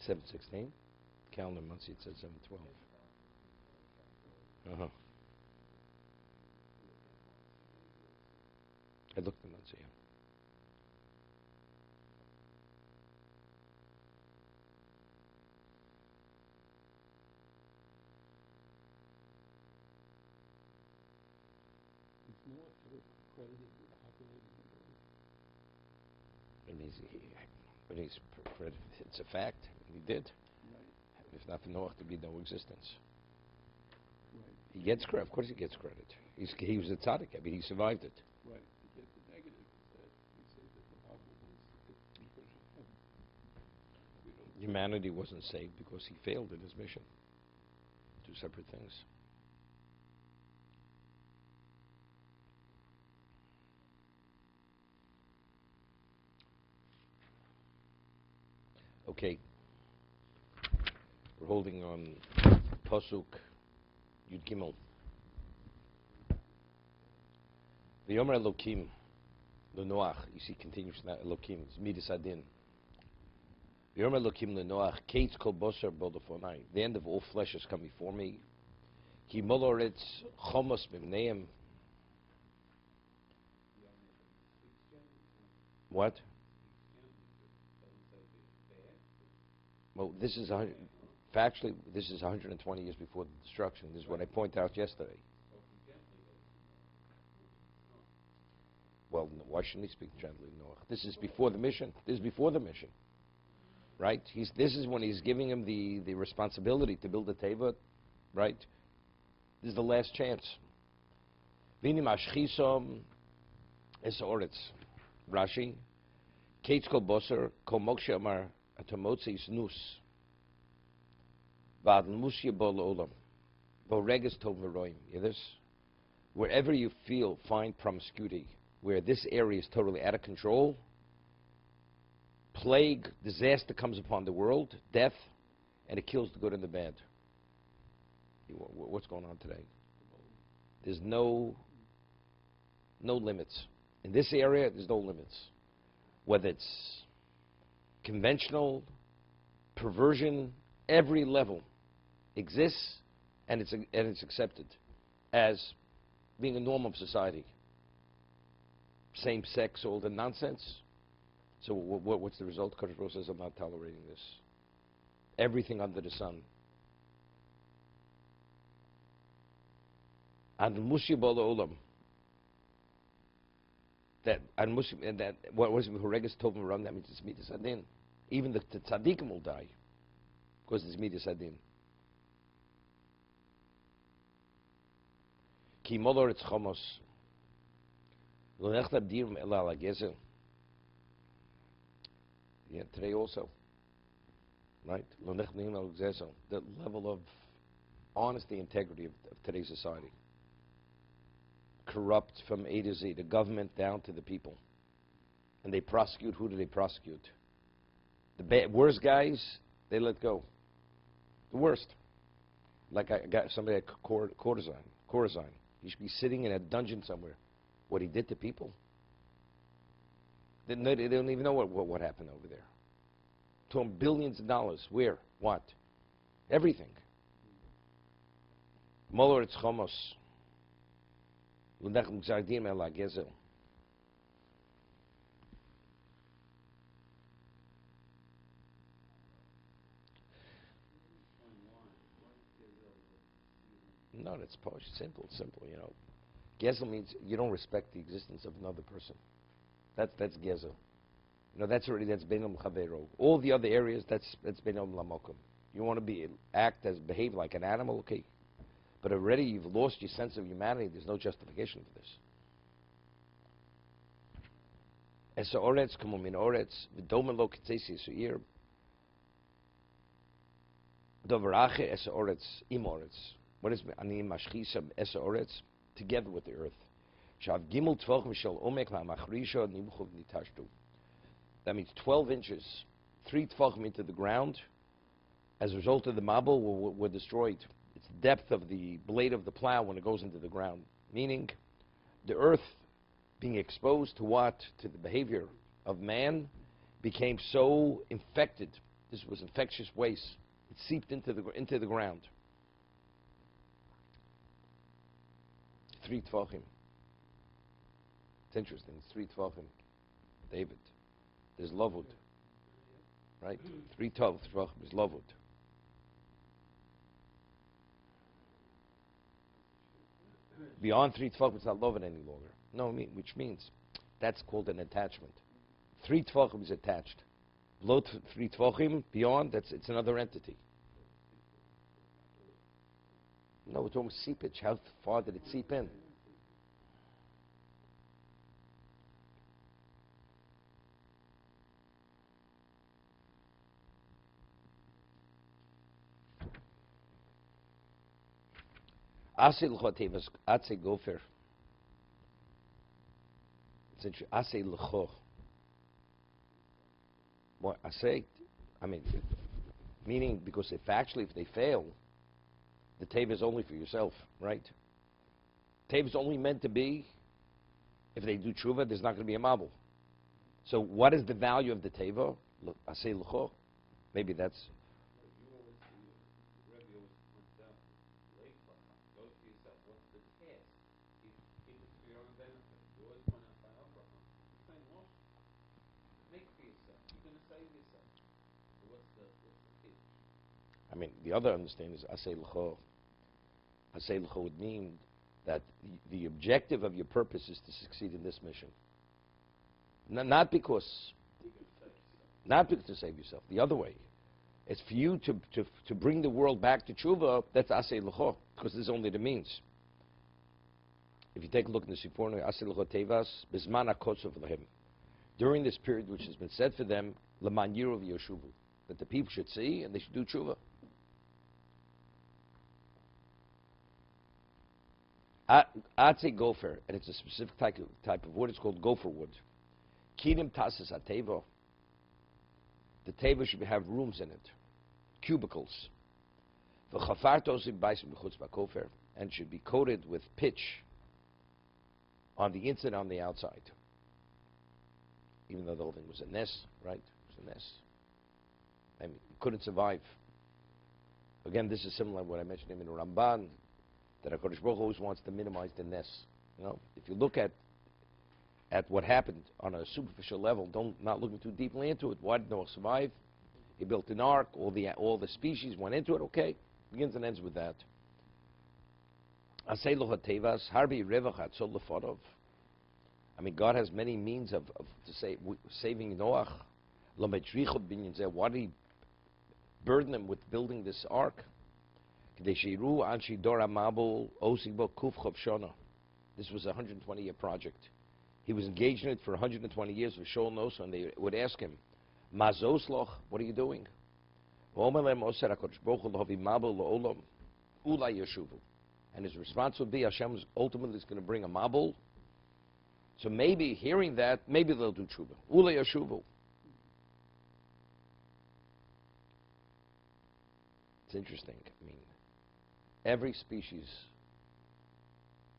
7:16. Calendar months it said 7:12. I looked at the months, yeah. It's a fact. He did. Right. If not for Noach, there'd be no existence. Right. He gets credit. Of course, he gets credit. He was a tzaddik. I mean, he survived it. Right. To get the negative is that he said that the Bible was because of him. Humanity wasn't saved because he failed in his mission. Two separate things. Okay. We're holding on Pasuk Yud Gimel. V'yomer Elokim l'Noach. You see, continues now. Elokim. It's Midas Adin. V'yomer Elokim l'Noach. Kates kol boser bodofonai. The end of all flesh has come before me. Ki moloretz chomos mivneim. What? Well, this is factually, this is 120 years before the destruction. This is what I pointed out yesterday. Well, why shouldn't he speak gently, Noah? This is before the mission. This is before the mission, right? This is when he's giving him the responsibility to build a teva, right? This is the last chance. Vinim ashchisom es oretz. Rashi. Kates kol boser kol mokshe amar atomotzi snus. Vad musye bol olam. Voreges tov v'roim. You hear this? Wherever you find promiscuity, where this area is totally out of control, plague, disaster comes upon the world, death, and it kills the good and the bad. What's going on today? There's no limits. In this area, there's no limits. Whether it's conventional, perversion, every level exists, and it's accepted as being a norm of society. Same sex, all the nonsense. So what's the result? Kadosh Baruch Hu says, I'm not tolerating this. Everything under the sun. And Mushi Bala Olam. That what was Horegas Tovim Ram, that means it's Midas Adin. Even the tzaddikim will die because it's Midas Adin. Ki molor etz chomos. Lo nechtab dirim ela ala gezel. Yeah, today also. Right? Lo nechtab dirim ela gezel. The level of honesty, integrity of today's society. Corrupt from A to Z, the government down to the people. And they prosecute. Who do they prosecute? The worst guys, they let go. The worst. Like I got somebody at Corazine. He should be sitting in a dungeon somewhere. What he did to people. They don't even know what happened over there. To him billions of dollars. Where? What? Everything. Molor etz chomos. L'nechem ela gezel. No, that's posh. Simple, you know. Gezel means you don't respect the existence of another person. That's gezel. You know, that's beinam chavero. All the other areas, that's beinam lamokum. You want to behave like an animal, okay. But already you've lost your sense of humanity. There's no justification for this. Esa oretz kamo min oretz v'domen lo k'tzesi su'ir doverache esa oretz im oretz. What is ani mashchisa esa oretz? Together with the earth. Shav gimel tvachim shel omek la'machrisha nibuchov nitashtu. That means 12 inches, 3 tvachim into the ground. As a result of the mabul, were destroyed. It's the depth of the blade of the plow when it goes into the ground. Meaning, the earth being exposed to what? To the behavior of man became so infected, This was infectious waste. It seeped into the ground. 3 tvachim. It's interesting. It's 3 tvachim. David. There's lavud. Right? 3 tvachim is lavud. Beyond 3 tvachim, it's not lavud any longer. No, which means that's called an attachment. 3 tvachim is attached. Below 3 tvachim, beyond, it's another entity. No, we're talking seepage. How far did it seep in? Asil chotevas, atse gofer. It's interesting. Asay l'cho. What asay? I mean, meaning because if they fail, the teva is only for yourself, right? Teva is only meant to be if they do tshuva. There's not going to be a mabul. So what is the value of the teva? Asay l'cho. Maybe that's. I mean, the other understanding is asay l'cho. Asay l'cho would mean that the objective of your purpose is to succeed in this mission. Not because to save yourself. The other way, it's for you to bring the world back to tshuva. That's asay l'cho, because this is only the means. If you take a look in the Siporno, asay l'cho tevas bisman hakotzov lehem. During this period, which has been said for them, leman yiru v'yoshuvu, that the people should see and they should do tshuva. Atze gopher, and it's a specific type of wood. It's called gopher wood. Kidim tasas ateva. The teva should have rooms in it, cubicles. And should be coated with pitch on the inside and on the outside. Even though the whole thing was a nest, right? It was a nest. I mean, it couldn't survive. Again, this is similar to what I mentioned in Ramban, that HaKadosh Baruch Hu always wants to minimize the nest. You know, if you look at what happened on a superficial level, not looking too deeply into it. Why did Noach survive? He built an ark. All the species went into it. Okay, begins and ends with that. I mean, God has many means of saving Noach. Why did He burden him with building this ark? This was a 120-year project. He was engaged in it for 120 years with Shol Noso, and they would ask him, Mazosloch, what are you doing? And his response would be, Hashem is ultimately going to bring a mabul. So maybe, hearing that, maybe they'll do tshuva. Ula yashuvu. It's interesting. I mean, every species,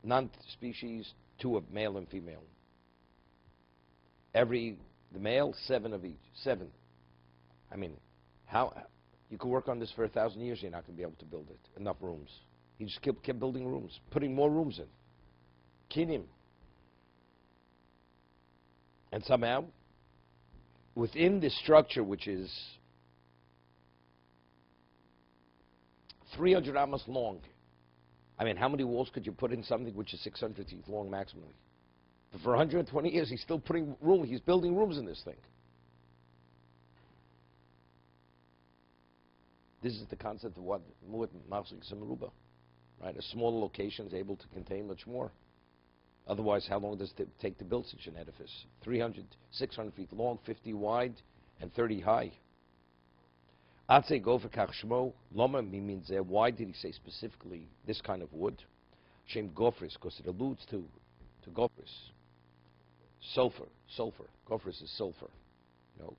non-species, 2 of male and female. The male, 7 of each. 7. I mean, how you could work on this for 1,000 years, you're not going to be able to build it. Enough rooms. He just kept building rooms, putting more rooms in. Kinim. And somehow, within this structure, which is 300 amas long, I mean, how many walls could you put in something which is 600 feet long maximally? But for 120 years, he's still putting room. He's building rooms in this thing. This is the concept of what Mu'at Ma'asik Samaruba, right? A smaller location is able to contain much more. Otherwise, how long does it take to build such an edifice? 300, 600 feet long, 50 wide, and 30 high. Atse gofer kach shmo, loma means there. Why did he say specifically this kind of wood? Shem gofris, because it alludes to gofris. Sulfur. Gofris is sulfur. You know,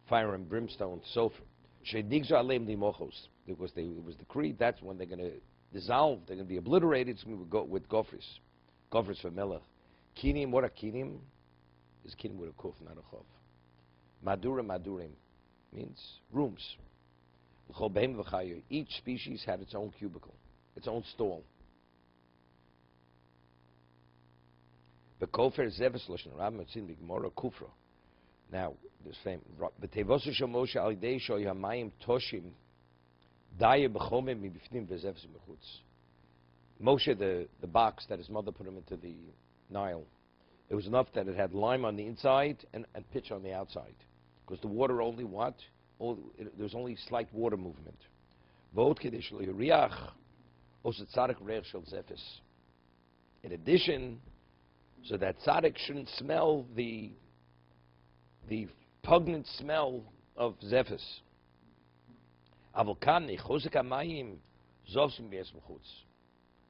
fire and brimstone, sulfur. Shedigza aleim limochos, because it was decreed that's when they're going to dissolve, they're going to be obliterated. It's going to go with gofris. Gofris for melech. Kinim, what are kinim? Is kinim with a kuf, not a chav. Madurim. means rooms. Each species had its own cubicle, its own stall. Now, this famous. Moshe, the box that his mother put him into the Nile, it was enough that it had lime on the inside and pitch on the outside. Because the water only what? There was only slight water movement. In addition, so that tzaddik shouldn't smell the pungent smell of zephyrs.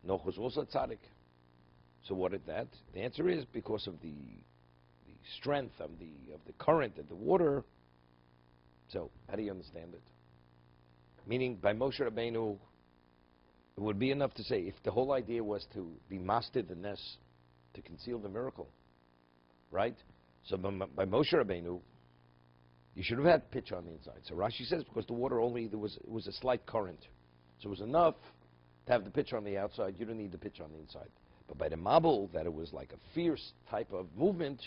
Noach was also tzaddik. So what is that? The answer is because of the strength of the current of the water. So how do you understand it? Meaning by Moshe Rabbeinu, it would be enough to say if the whole idea was to be mastered the nes, to conceal the miracle, right? So by Moshe Rabbeinu, you should have had pitch on the inside. So Rashi says because the water only it was a slight current, so it was enough to have the pitch on the outside. You don't need the pitch on the inside. But by the mabul, that it was like a fierce type of movement,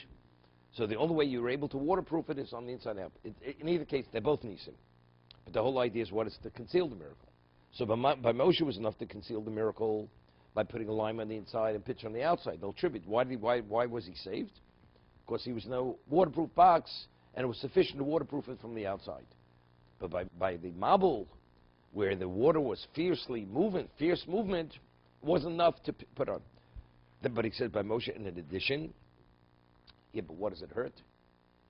so the only way you were able to waterproof it is on the inside out. In either case, they're both nisim. But the whole idea is what is to conceal the miracle. So by Moshe it was enough to conceal the miracle by putting a lime on the inside and pitch on the outside. They'll tribute. Why was he saved? Because he was no waterproof box, and it was sufficient to waterproof it from the outside. But by the mabul, where the water was fierce movement, wasn't enough to put on. But he says by Moshe, in addition, yeah, but what does it hurt?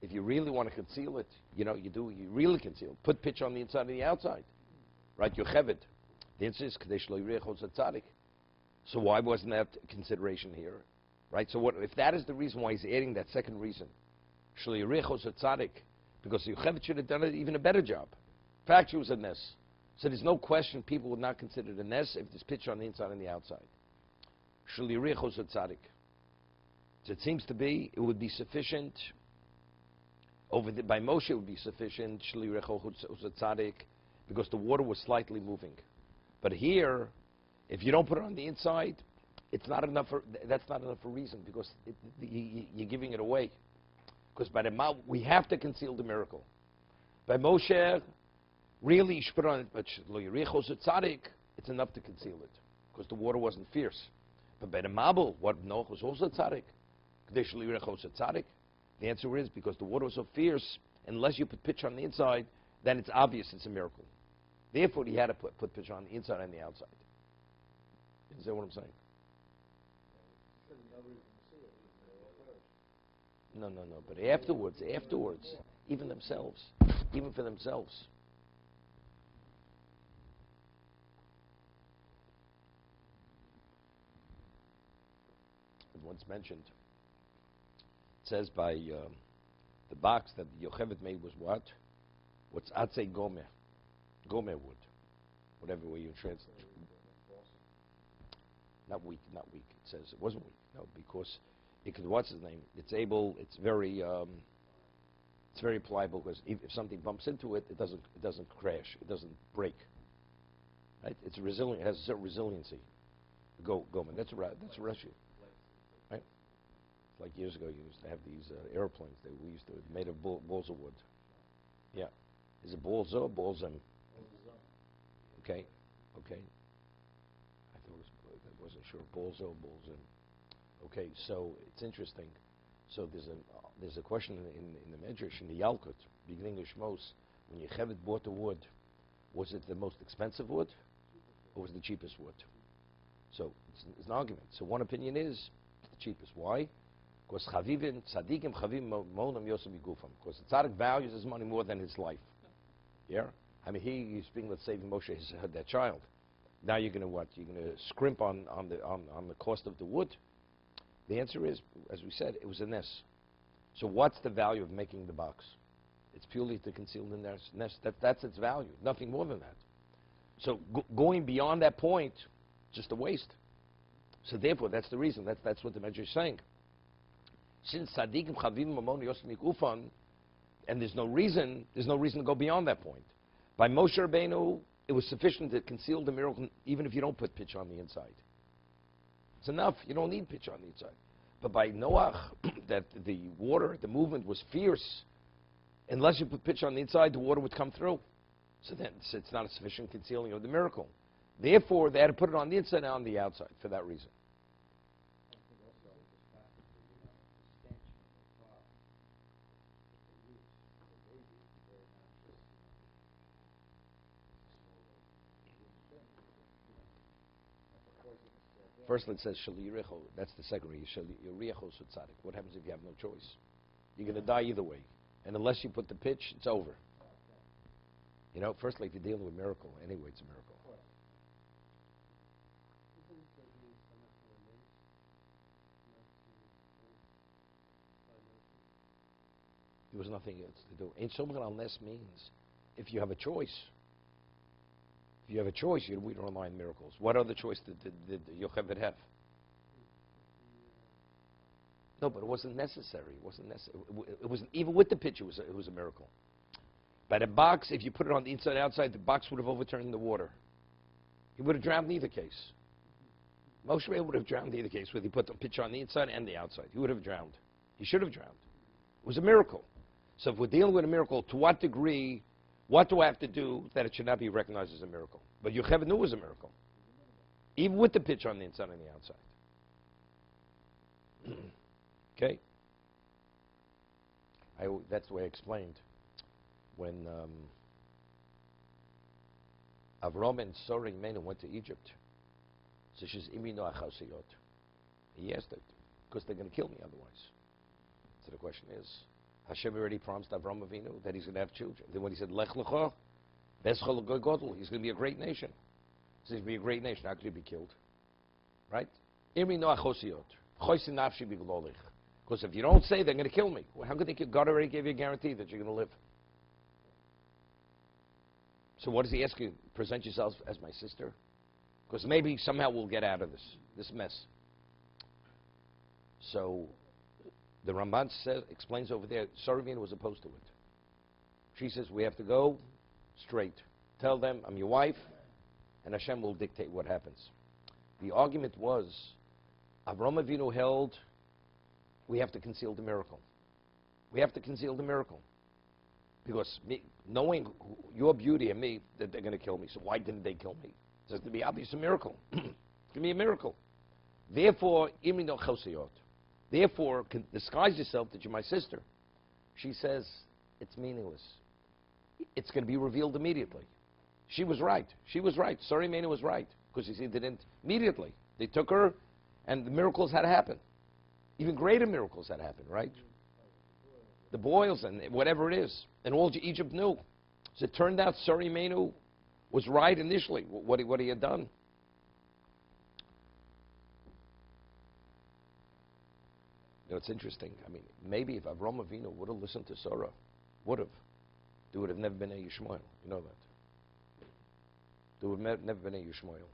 If you really want to conceal it, you really conceal it. Put pitch on the inside and the outside. Right, Yocheved. The answer is, Kadesh lo yireh chos tzaddik. So why wasn't that consideration here? Right, so if that is the reason why he's adding that second reason, shlo yireh chos tzaddik, because Yocheved should have done it even a better job. In fact, she was a nes. So there's no question people would not consider it a nes if there's pitch on the inside and the outside. Shlo yireh chos tzaddik. So it seems to be, it would be sufficient, by Moshe it would be sufficient, shlo yireh chos tzaddik, because the water was slightly moving. But here, if you don't put it on the inside, it's not enough. That's not enough for reason, because you're giving it away. Because by the mouth, we have to conceal the miracle. By Moshe, really you should put it on it, but lo yireh chos tzaddik, it's enough to conceal it, because the water wasn't fierce. But by the mabul, what Noach was also tzaddik, kadesh lo yireh chos tzaddik. The answer is because the water was so fierce, unless you put pitch on the inside, then it's obvious it's a miracle. Therefore, he had to put pitch on the inside and the outside. Is that what I'm saying? No. But afterwards, even for themselves. And once mentioned, it says by the box that Yocheved made was what? What's Atzei Gomer? Gomer wood. Whatever way you translate it. Not weak. It says it wasn't weak. No, because what's his name? It's very pliable, because if something bumps into it, it doesn't crash. It doesn't break. Right? It's resilient. It has a certain resiliency. Gomer. That's a Rashi. Right? Like years ago, you used to have these airplanes. We used to made of balls of wood. Yeah. Is it balls or balls in? Okay. I wasn't sure. Balls or balls in. Okay, so it's interesting. So there's a question in the Medrash, in the Yalkut, beginning of Shmos, when Yocheved bought the wood, was it the most expensive wood, or was it the cheapest wood? So it's an argument. So one opinion is the cheapest. Why? Because tzadikim chavim monam yosem yigufam. Because the tzaddik values his money more than his life. Yeah? I mean, he's speaking about saving Moshe, that child. Now you're going to what? You're going to scrimp on the cost of the wood? The answer is, as we said, it was a nes. So what's the value of making the box? It's purely to conceal the nest. That's its value. Nothing more than that. So going beyond that point, just a waste. So therefore, that's the reason. That's what the Medrash is saying. Since tzadikim chavim mamon yosem yigufan, And there's no reason to go beyond that point. By Moshe Rabbeinu, it was sufficient to conceal the miracle, even if you don't put pitch on the inside. It's enough. You don't need pitch on the inside. But by Noach, that the water, the movement was fierce. Unless you put pitch on the inside, the water would come through. So then it's not a sufficient concealing of the miracle. Therefore, they had to put it on the inside and on the outside for that reason. First, it says Shal Yiricho. That's the second reason. Shal Yiricho Sutzadik. What happens if you have no choice? You're going to die either way. And unless you put the pitch, it's over. You know, firstly, if you're dealing with a miracle, anyway, it's a miracle. There was nothing else to do. Ain't so much unless means if you have a choice. If you have a choice, we don't rely on miracles. What other choice did Yocheved have? No, but it wasn't necessary. It wasn't necessary. It wasn't, even with the pitch, it was a miracle. By the box, if you put it on the inside outside, the box would have overturned the water. He would have drowned in either case. Moshe would have drowned in either case, whether he put the pitch on the inside and the outside. He would have drowned. He should have drowned. It was a miracle. So if we're dealing with a miracle, to what degree, what do I have to do that it should not be recognized as a miracle? But Yocheved knew it was a miracle. Even with the pitch on the inside and the outside. Okay? That's the way I explained. When Avram and Sarah Imenu went to Egypt, so she's Imi Noach Hasiyot. He asked it, because they're going to kill me otherwise. So the question is, Hashem already promised Avram Avinu that he's going to have children. Then when he said, Lech Lecha, Beschol Godel, he's going to be a great nation. So he's going to be a great nation. How could he be killed? Right? Imi Noach Hasiyot. Choysi Nafshi Biglolich. Because if you don't say, they're going to kill me. Well, how could they kill? God already gave you a guarantee that you're going to live. So what does he ask you? Present yourselves as my sister? Because maybe somehow we'll get out of this mess. So the Ramban explains over there, Sarvina was opposed to it. She says, we have to go straight. Tell them, I'm your wife, and Hashem will dictate what happens. The argument was, Avram Avinu held, we have to conceal the miracle. We have to conceal the miracle. Because knowing your beauty and me, that they're going to kill me. So why didn't they kill me? It's going to be obvious a miracle. It's going to be a miracle. Therefore, therefore, disguise yourself that you're my sister. She says, it's meaningless. It's going to be revealed immediately. She was right. She was right. Sorry, Mena was right. Because you see, they didn't immediately. They took her, and the miracles had to happen. Even greater miracles had to happen, right? The boils and whatever it is. And all Egypt knew. So it turned out Sari Menu was right initially, what he had done. You know, it's interesting. I mean, maybe if Avram Avinu would have listened to Sarah, there would have never been a Yishmael. You know that. There would have never been a Yishmael.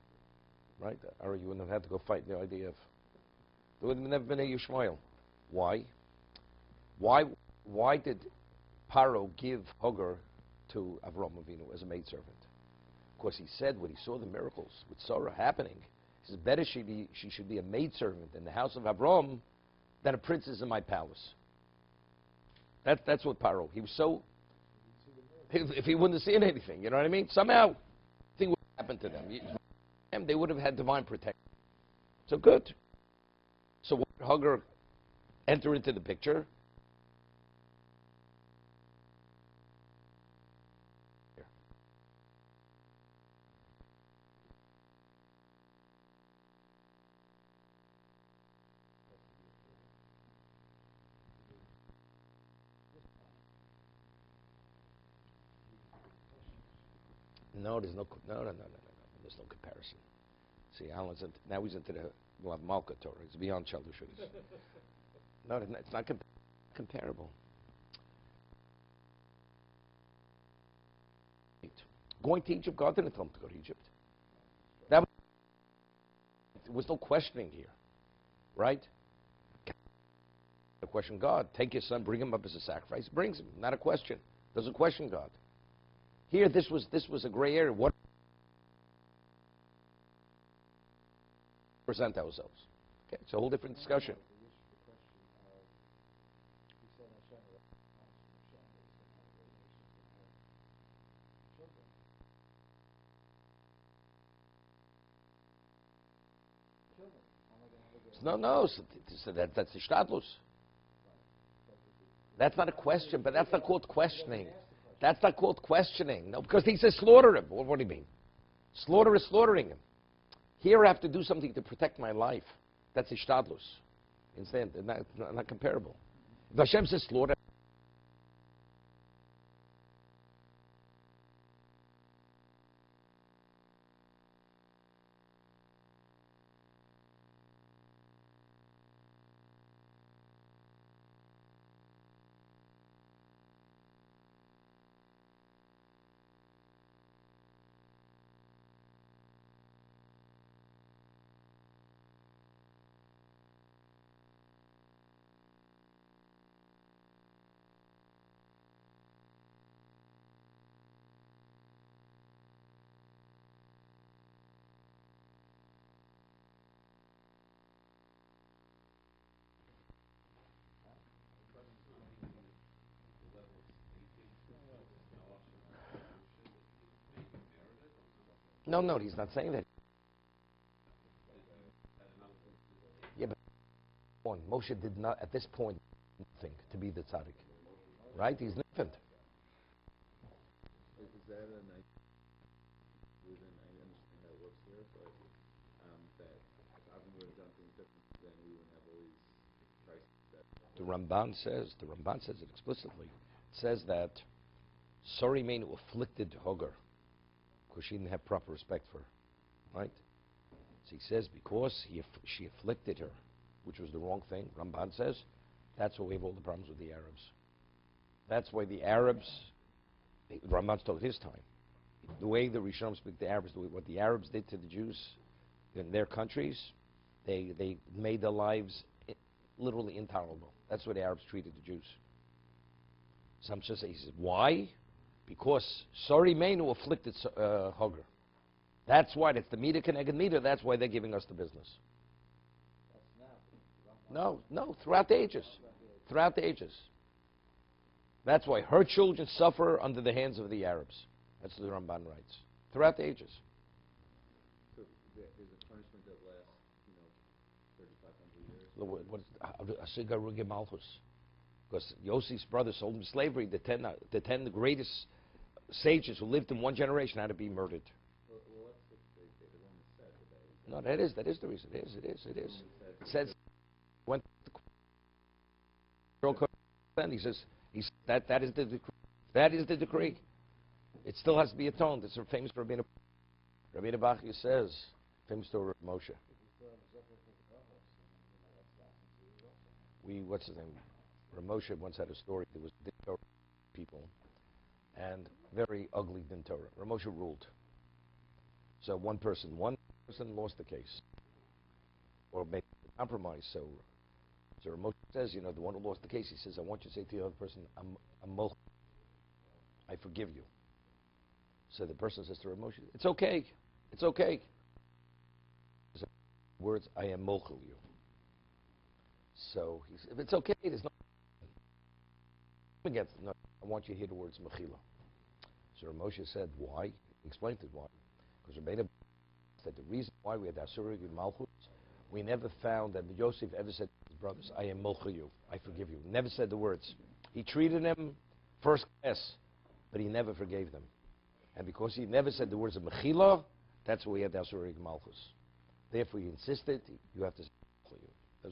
Right? Or you wouldn't have had to go fight the IDF. There would have never been a Yishmael. Why? Why did Paro give Hagar to Avram Avinu as a maidservant? Because he said when he saw the miracles with Sarah happening, he says, better she should be a maidservant in the house of Avram than a princess in my palace. That's what Paro. He was so, if he wouldn't have seen anything, you know what I mean? Somehow, thing would happen to them. They would have had divine protection. So good. So what did Hagar enter into the picture? No, there's no comparison. See, Alan's now he's into the, we'll have Malka Torah. It's beyond Chalushis. No, it's not comparable. Going to Egypt, God didn't tell him to go to Egypt. There was no questioning here, right? The question God. Take your son, bring him up as a sacrifice. Brings him, not a question. Doesn't question God. Here, this was a gray area. What present ourselves? Okay, it's a whole different discussion. No. So that's the shtadlus. That's not a question, but that's not called questioning. That's not called questioning. No, because he says slaughter him. What do you mean? Slaughter is slaughtering him. Here I have to do something to protect my life. That's ishtadlus. Instead, not comparable. If Hashem says slaughter, no, he's not saying that. Yeah, but Moshe did not, at this point, think to be the tzaddik. Right? He's an infant. Is that I understand how it works here, but that if Avram would have done things different, then we wouldn't have all these crises. The Ramban says it explicitly. It says that Sori Meinu afflicted Hagar because she didn't have proper respect for her. Right? So he says because she afflicted her, which was the wrong thing, Ramban says, that's why we have all the problems with the Arabs. That's why the Arabs, Ramban's talking his time, the way the Rishonim speak the Arabs, what the Arabs did to the Jews in their countries, they made their lives literally intolerable. That's why the Arabs treated the Jews. Some just say, he says, why? Because Sori Meinu afflicted Hagar. That's why, it's the Mida Keneged Mida, that's why they're giving us the business. No, throughout the ages. Throughout the ages. That's why her children suffer under the hands of the Arabs. That's what the Ramban writes. Throughout the ages. So there's a punishment that lasts, 3,500 years. Because Yossi's brother sold him slavery. The 10 greatest sages who lived in one generation had to be murdered. Well, that's what the one that said today. No, that is the reason. It is. It says went then he says that is the decree. That is the decree. It still has to be atoned. It's a famous Rabbeinu Bachya says, famous story of Moshe. What's his name? Moshe once had a story. There was Din Torah people and very ugly Din Torah. Moshe ruled. So one person lost the case or made a compromise. So Moshe says, the one who lost the case, he says, I want you to say to the other person, I'm moch. I forgive you. So the person says to Moshe, it's okay. Words, I am mochel you. So he said, if it's okay, there's no against it. No, I want you to hear the words mechila. So Moshe said, why? He explained it why. Because Rabbeinu said the reason why we had Asurig and Malchus, we never found that Yosef ever said to his brothers, I am mochel you, I forgive you. Never said the words. He treated them first class, but he never forgave them. And because he never said the words of mechila, that's why we had Asurig and Malchus. Therefore he insisted, you have to say mochel you.